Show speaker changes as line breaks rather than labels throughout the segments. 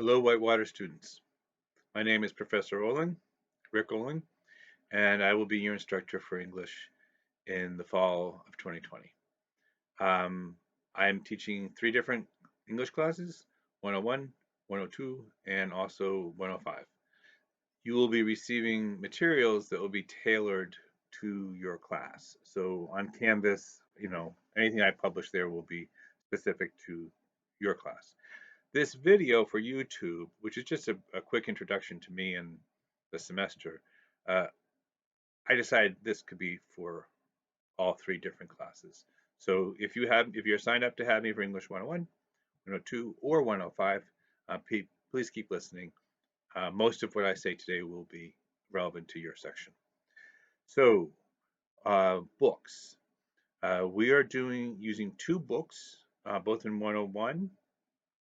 Hello, Whitewater students. My name is Professor Olin, Rick Olin, and I will be your instructor for English in the fall of 2020. I am teaching three different English classes, 101, 102, and also 105. You will be receiving materials that will be tailored to your class. So on Canvas, anything I publish there will be specific to your class. This video for YouTube, which is just a quick introduction to me and the semester, uh, I decided this could be for all three different classes. So if you're signed up to have me for English 101, 102, or 105, please keep listening. Most of what I say today will be relevant to your section. So books. We are using two books, both in 101,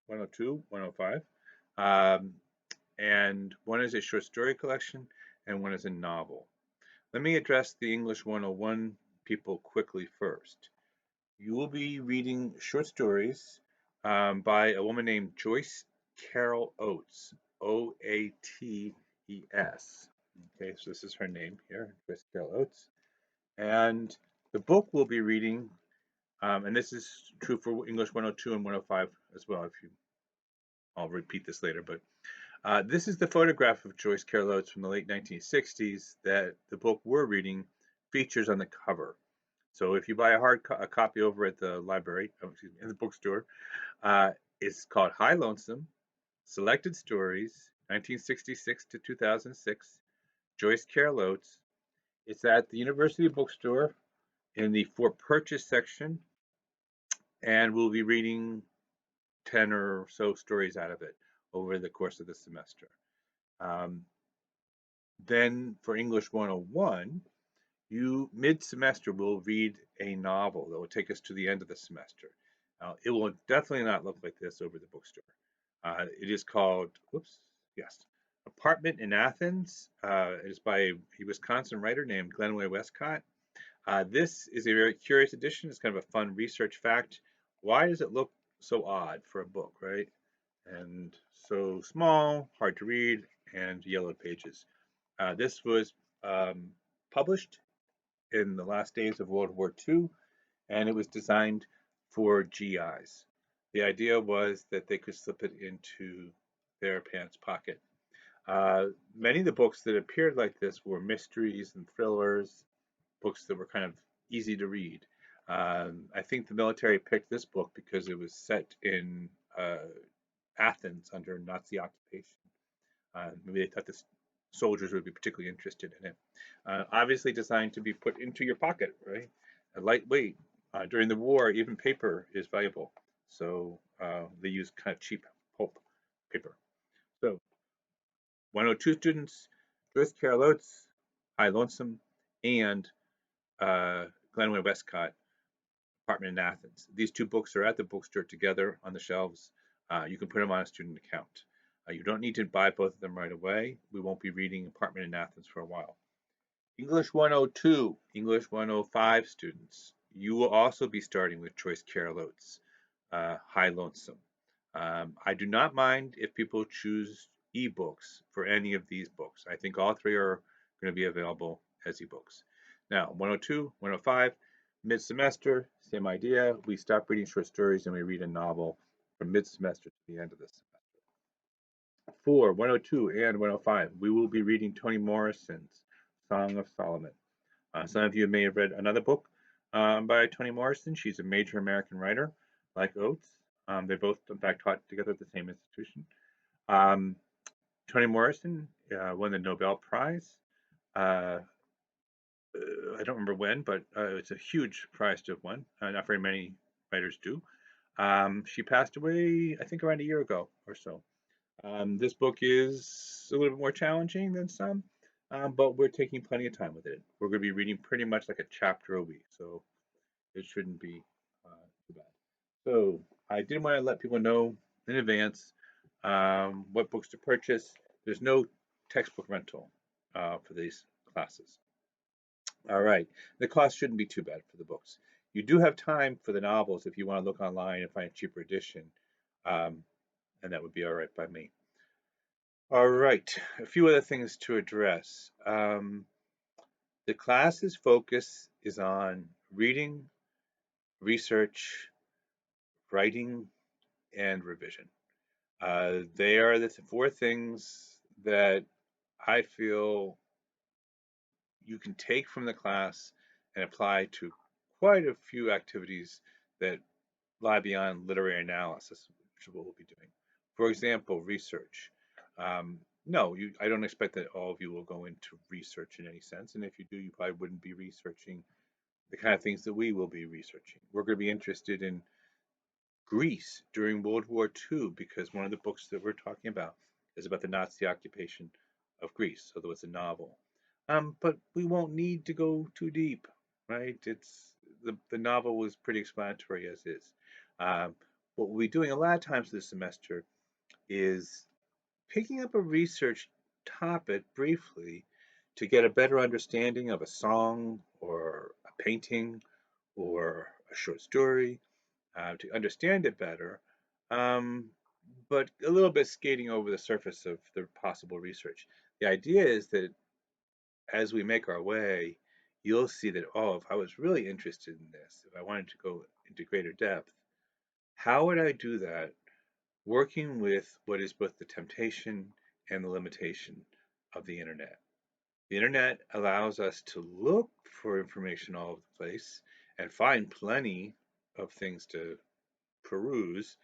102, 105. And one is a short story collection and one is a novel. Let me address the English 101 people quickly first. You will be reading short stories by a woman named Joyce Carol Oates, Oates. Okay, so this is her name here, Joyce Carol Oates. And the book we'll be reading, and this is true for English 102 and 105 as well. I'll repeat this later, but this is the photograph of Joyce Carol Oates from the late 1960s that the book we're reading features on the cover. So if you buy a copy over at the library, in the bookstore, it's called High Lonesome, Selected Stories, 1966 to 2006, Joyce Carol Oates. It's at the University Bookstore in the For Purchase section, and we'll be reading 10 or so stories out of it over the course of the semester. Then for English 101, you mid-semester will read a novel that will take us to the end of the semester. It will definitely not look like this over the bookstore. It is called, Apartment in Athens. It is by a Wisconsin writer named Glenway Westcott. This is a very curious edition. It's kind of a fun research fact. Why does it look so odd for a book, right? And so small, hard to read, and yellow pages. This was published in the last days of World War II, and it was designed for GIs. The idea was that they could slip it into their pants pocket. Many of the books that appeared like this were mysteries and thrillers, books that were kind of easy to read. I think the military picked this book because it was set in Athens under Nazi occupation. Maybe they thought the soldiers would be particularly interested in it. Obviously designed to be put into your pocket, right? Lightweight. During the war, even paper is valuable. So they use kind of cheap pulp paper. So 102 students, Joyce Carol Oates, High Lonesome, and Glenway Westcott, Apartment in Athens. These two books are at the bookstore together on the shelves. You can put them on a student account. You don't need to buy both of them right away. We won't be reading Apartment in Athens for a while. English 102, English 105 students, you will also be starting with Joyce Carol Oates, High Lonesome. I do not mind if people choose ebooks for any of these books. I think all three are going to be available as ebooks. Now, 102, 105, mid-semester, same idea. We stop reading short stories and we read a novel from mid-semester to the end of the semester. For 102 and 105, we will be reading Toni Morrison's Song of Solomon. Some of you may have read another book by Toni Morrison. She's a major American writer, like Oates. They both, in fact, taught together at the same institution. Toni Morrison won the Nobel Prize. I don't remember when, but it's a huge prize to have won. Not very many writers do. She passed away, I think, around a year ago or so. This book is a little bit more challenging than some, but we're taking plenty of time with it. We're going to be reading pretty much like a chapter a week, so it shouldn't be too bad. So I did want to let people know in advance what books to purchase. There's no textbook rental for these classes. All right, the cost shouldn't be too bad for the books. You do have time for the novels if you want to look online and find a cheaper edition, and that would be all right by me. All right, a few other things to address. The class's focus is on reading, research, writing, and revision. They are the four things that I feel you can take from the class and apply to quite a few activities that lie beyond literary analysis, which is what we'll be doing. For example, research. No, I don't expect that all of you will go into research in any sense, and if you do, you probably wouldn't be researching the kind of things that we will be researching. We're going to be interested in Greece during World War II because one of the books that we're talking about is about the Nazi occupation of Greece, although it's a novel. But we won't need to go too deep, right? It's the novel was pretty explanatory as is. Um, what we'll be doing a lot of times this semester is picking up a research topic briefly to get a better understanding of a song or a painting or a short story to understand it better, um, but a little bit skating over the surface of the possible research. The idea is that as we make our way, you'll see that, oh, if I was really interested in this, if I wanted to go into greater depth, how would I do that working with what is both the temptation and the limitation of the internet? The internet allows us to look for information all over the place and find plenty of things to peruse.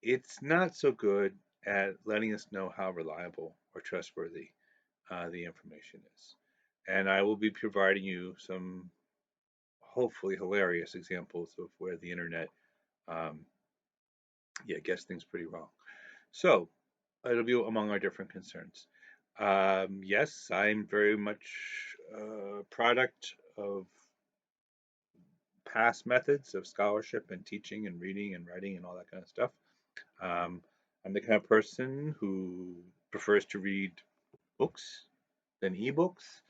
It's not so good at letting us know how reliable or trustworthy the information is. And I will be providing you some hopefully hilarious examples of where the internet, um, yeah, gets things pretty wrong. So it'll be among our different concerns. Yes, I'm very much a product of past methods of scholarship and teaching and reading and writing and all that kind of stuff. Um, I'm the kind of person who prefers to read books than ebooks.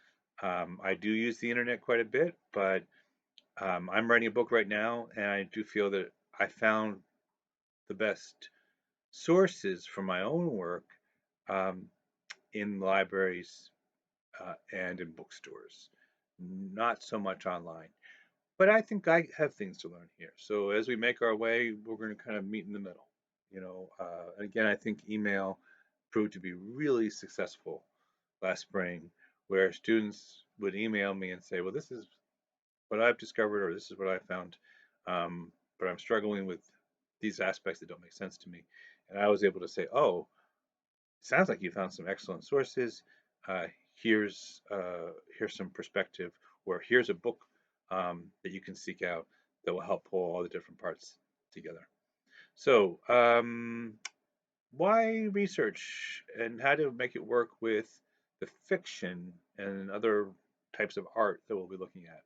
I do use the internet quite a bit, but I'm writing a book right now, and I do feel that I found the best sources for my own work um, in libraries and in bookstores, not so much online. But I think I have things to learn here. So as we make our way, we're going to kind of meet in the middle. Again, I think email proved to be really successful last spring, where students would email me and say, "Well, this is what I've discovered, or this is what I found, but I'm struggling with these aspects that don't make sense to me." And I was able to say, "Oh, sounds like you found some excellent sources. Uh, here's some perspective, or here's a book that you can seek out that will help pull all the different parts together." So, why research and how to make it work with the fiction and other types of art that we'll be looking at?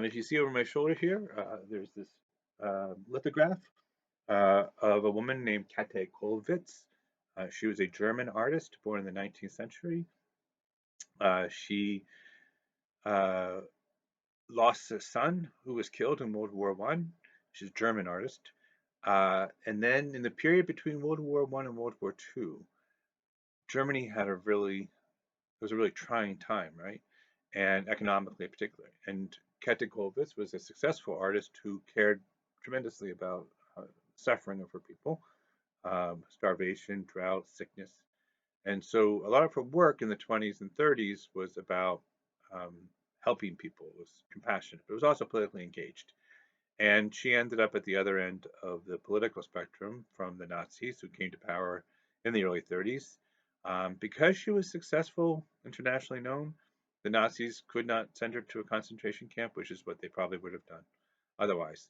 If you see over my shoulder here, there's this lithograph of a woman named Käthe Kollwitz. She was a German artist born in the 19th century. She uh, lost a son who was killed in World War One. She's a German artist. And then in the period between World War One and World War Two, Germany had it was a really trying time, right? And economically particularly. And Käthe Kollwitz was a successful artist who cared tremendously about suffering of her people, starvation, drought, sickness. And so a lot of her work in the 20s and 30s was about um, helping people. It was compassionate, but it was also politically engaged. And she ended up at the other end of the political spectrum from the Nazis who came to power in the early 30s. Because she was successful, internationally known, the Nazis could not send her to a concentration camp, which is what they probably would have done otherwise.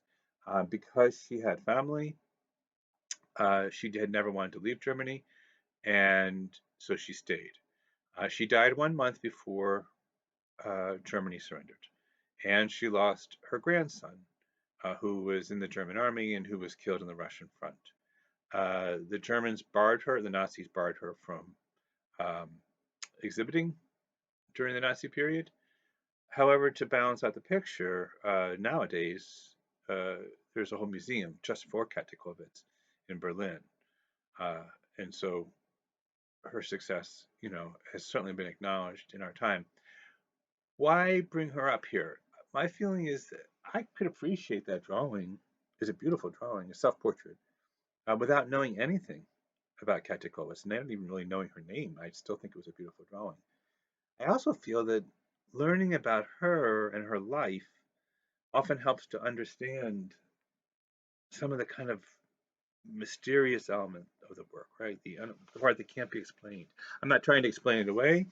Because she had family, she had never wanted to leave Germany, and so she stayed. She died 1 month before Germany surrendered, and she lost her grandson, who was in the German army and who was killed in the Russian front. The Germans barred her, the Nazis barred her from um, exhibiting during the Nazi period. However, to balance out the picture, nowadays uh, there's a whole museum just for Käthe Kollwitz in Berlin. Uh, and so her success, has certainly been acknowledged in our time. Why bring her up here? My feeling is that I could appreciate that drawing. It's a beautiful drawing, a self-portrait, without knowing anything about Katikolis, and not even really knowing her name. I still think it was a beautiful drawing. I also feel that learning about her and her life often helps to understand some of the kind of mysterious element of the work, right? The part that can't be explained. I'm not trying to explain it away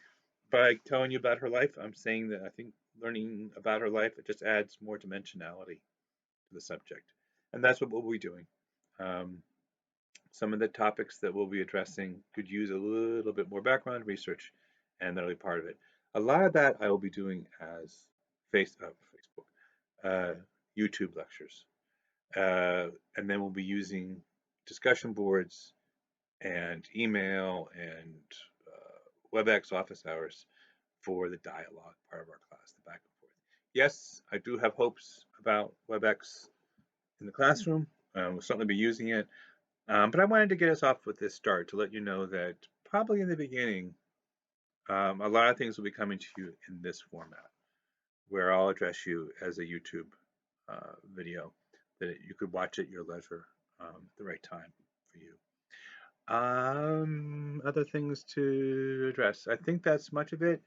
by telling you about her life. I'm saying that I think learning about her life, it just adds more dimensionality to the subject, and that's what we'll be doing. Um, some of the topics that we'll be addressing could use a little bit more background research, and that'll be part of it. A lot of that I will be doing as Facebook, YouTube lectures, and then we'll be using discussion boards and email and WebEx office hours for the dialogue part of our class, the back and forth. Yes, I do have hopes about WebEx in the classroom. We'll certainly be using it. But I wanted to get us off with this start to let you know that probably in the beginning, a lot of things will be coming to you in this format, where I'll address you as a YouTube video that you could watch at your leisure at the right time for you. Other things to address. I think that's much of it.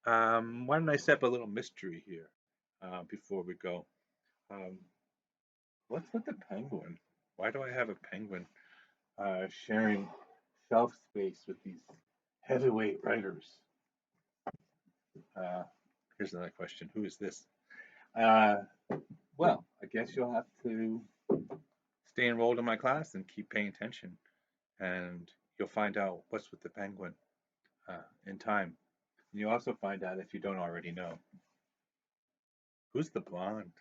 Why don't I set up a little mystery here before we go? Um, what's with the penguin? Why do I have a penguin sharing shelf space with these heavyweight writers? Uh, here's another question. Who is this? Uh, well, I guess you'll have to stay enrolled in my class and keep paying attention, and you'll find out what's with the penguin in time. And you'll also find out, if you don't already know, who's the blonde?